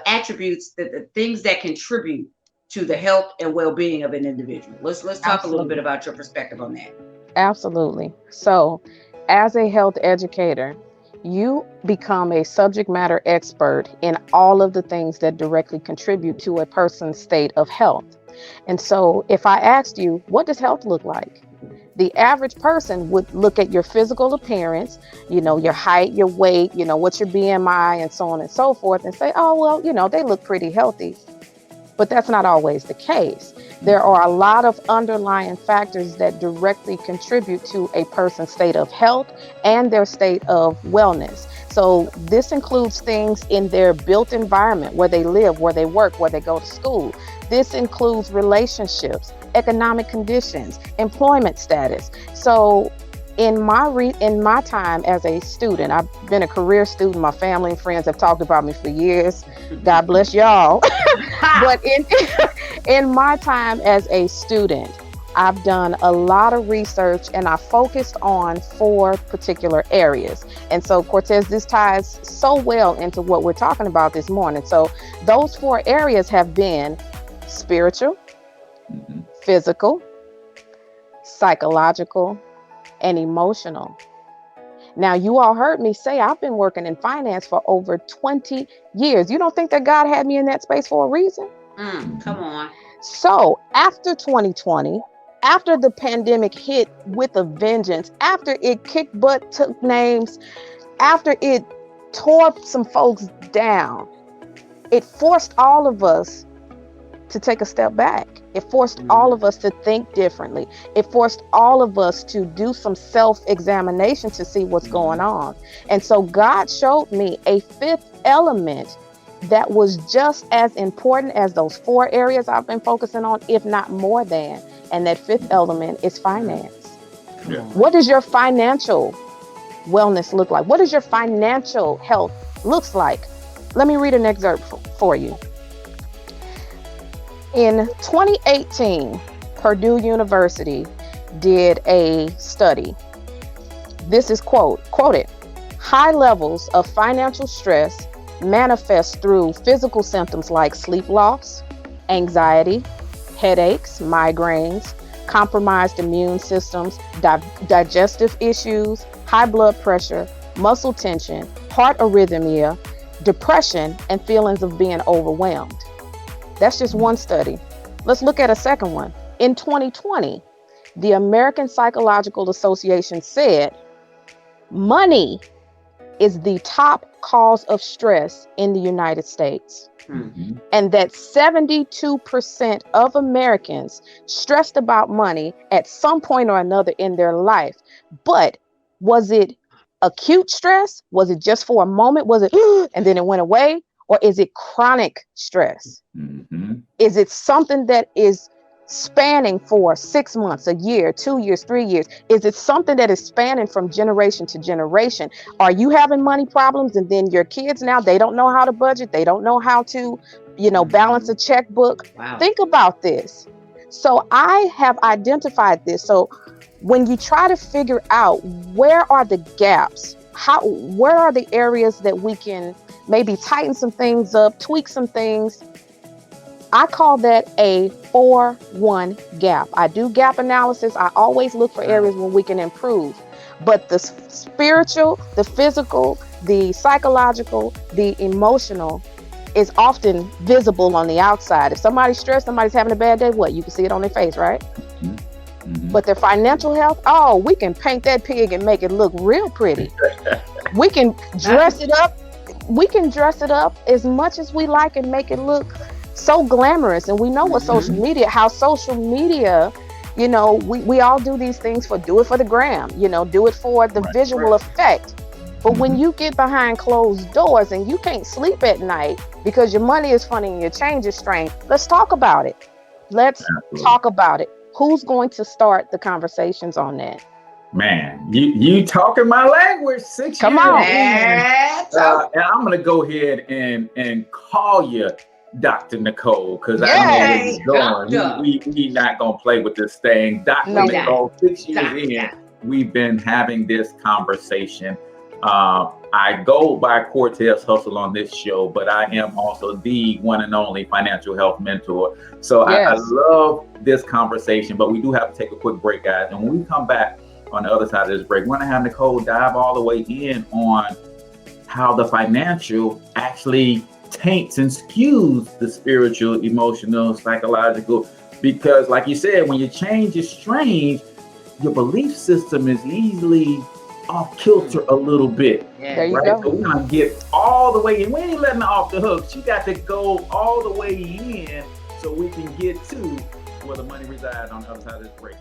attributes, the things that contribute to the health and well-being of an individual. Let's talk a little bit Absolutely. about your perspective on that. Absolutely. So, as a health educator, you become a subject matter expert in all of the things that directly contribute to a person's state of health. And so, if I asked you, what does health look like? The average person would look at your physical appearance, your height, your weight, what's your BMI, and so on and so forth, and say, oh, well, they look pretty healthy. But that's not always the case. There are a lot of underlying factors that directly contribute to a person's state of health and their state of wellness. So this includes things in their built environment, where they live, where they work, where they go to school. This includes relationships, economic conditions, employment status. So in my time as a student, I've been a career student. My family and friends have talked about me for years. God bless y'all. But in my time as a student, I've done a lot of research, and I focused on 4 particular areas. And so, Cortez, this ties so well into what we're talking about this morning. So those 4 areas have been spiritual, physical, psychological, and emotional. Now, you all heard me say I've been working in finance for over 20 years. You don't think that God had me in that space for a reason? Come on. So after 2020, after the pandemic hit with a vengeance, after it kicked butt, took names, after it tore some folks down, it forced all of us to take a step back. It forced all of us to think differently. It forced all of us to do some self-examination to see what's going on. And so God showed me a 5th element that was just as important as those 4 areas I've been focusing on, if not more than. And that 5th element is finance. Yeah. What does your financial wellness look like? What does your financial health looks like? Let me read an excerpt for you. In 2018, Purdue University did a study. This is quoted. High levels of financial stress manifest through physical symptoms like sleep loss, anxiety, headaches, migraines, compromised immune systems, digestive issues, high blood pressure, muscle tension, heart arrhythmia, depression, and feelings of being overwhelmed. That's just one study. Let's look at a second one. In 2020, the American Psychological Association said money is the top cause of stress in the United States. And that 72% of Americans stressed about money at some point or another in their life. But was it acute stress? Was it just for a moment? Was it and then it went away? Or is it chronic stress? Is it something that is spanning for 6 months, a year, 2 years, 3 years? Is it something that is spanning from generation to generation? Are you having money problems, and then your kids now, they don't know how to budget, they don't know how to, balance a checkbook? Wow. Think about this. So I have identified this. So when you try to figure out where are the gaps, where are the areas that we can maybe tighten some things up, tweak some things, I call that a 4-1 gap. I do gap analysis. I always look for areas where we can improve. But the spiritual, the physical, the psychological, the emotional is often visible on the outside. If somebody's stressed, somebody's having a bad day, what? You can see it on their face, right? But their financial health, oh, we can paint that pig and make it look real pretty. We can dress it up. We can dress it up as much as we like and make it look so glamorous. And we know what social media, we all do these things do it for the gram, do it for the visual effect. But when you get behind closed doors and you can't sleep at night because your money is funny and your change is strained, let's talk about it. Let's talk about it. Who's going to start the conversations on that? Man, you talking my language. 6 Come years on. and I'm gonna go ahead and call you Dr. Nicole, because I know where you're going. We not gonna play with this thing. Dr. Nicole, 6 years in, we've been having this conversation. I go by Cortez Hustle on this show, but I am also the one and only financial health mentor. So I love this conversation, but we do have to take a quick break, guys. And when we come back on the other side of this break, we're going to have Nicole dive all the way in on how the financial actually taints and skews the spiritual, emotional, psychological. Because like you said, when your change is strange, your belief system is easily off kilter a little bit. Yeah. There you right? go. So we're gonna get all the way in. We ain't letting her off the hook. She got to go all the way in so we can get to where the money resides on the other side of this break.